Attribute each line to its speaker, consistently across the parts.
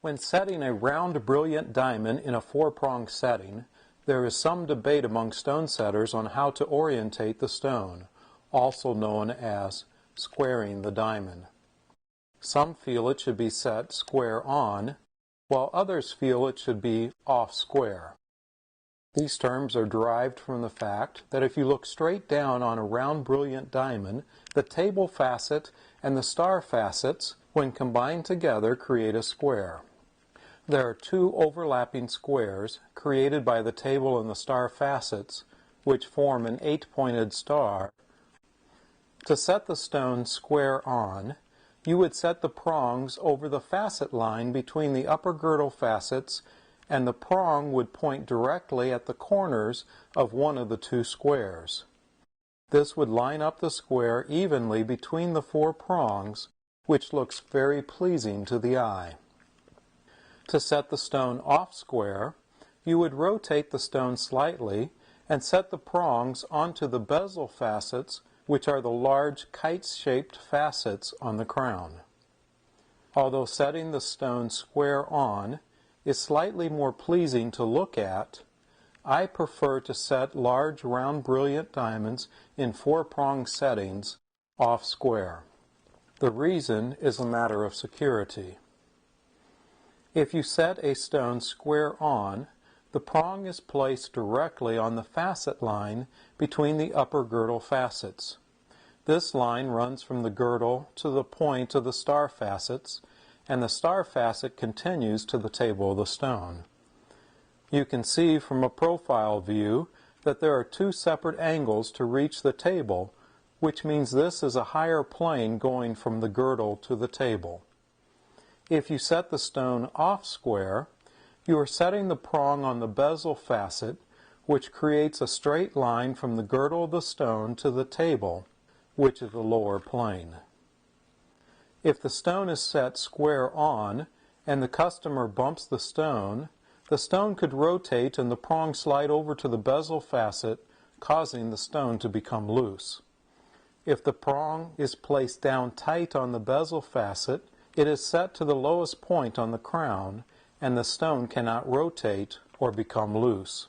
Speaker 1: When setting a round brilliant diamond in a four-prong setting, there is some debate among stone setters on how to orientate the stone, also known as squaring the diamond. Some feel it should be set square on, while others feel it should be off square. These terms are derived from the fact that if you look straight down on a round brilliant diamond, the table facet and the star facets, when combined together, create a square. There are two overlapping squares created by the table and the star facets, which form an eight-pointed star. To set the stone square on, you would set the prongs over the facet line between the upper girdle facets, and the prong would point directly at the corners of one of the two squares. This would line up the square evenly between the four prongs, which looks very pleasing to the eye. To set the stone off square, you would rotate the stone slightly and set the prongs onto the bezel facets, which are the large kite-shaped facets on the crown. Although setting the stone square on is slightly more pleasing to look at, I prefer to set large round brilliant diamonds in four-prong settings off square. The reason is a matter of security. If you set a stone square on, the prong is placed directly on the facet line between the upper girdle facets. This line runs from the girdle to the point of the star facets, and the star facet continues to the table of the stone. You can see from a profile view that there are two separate angles to reach the table, which means this is a higher plane going from the girdle to the table. If you set the stone off square, you are setting the prong on the bezel facet, which creates a straight line from the girdle of the stone to the table, which is the lower plane. If the stone is set square on and the customer bumps the stone could rotate and the prong slide over to the bezel facet, causing the stone to become loose. If the prong is placed down tight on the bezel facet, it is set to the lowest point on the crown, and the stone cannot rotate or become loose.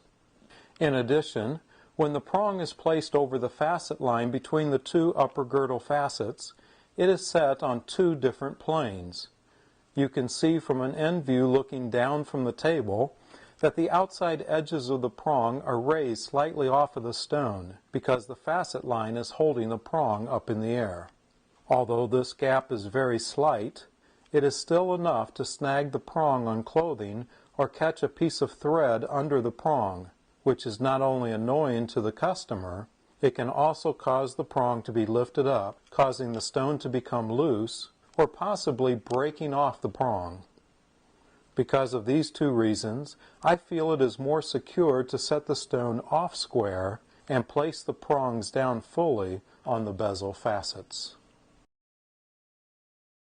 Speaker 1: In addition, when the prong is placed over the facet line between the two upper girdle facets, it is set on two different planes. You can see from an end view looking down from the table that the outside edges of the prong are raised slightly off of the stone because the facet line is holding the prong up in the air. Although this gap is very slight, it is still enough to snag the prong on clothing or catch a piece of thread under the prong, which is not only annoying to the customer, it can also cause the prong to be lifted up, causing the stone to become loose, or possibly breaking off the prong. Because of these two reasons, I feel it is more secure to set the stone off square and place the prongs down fully on the bezel facets.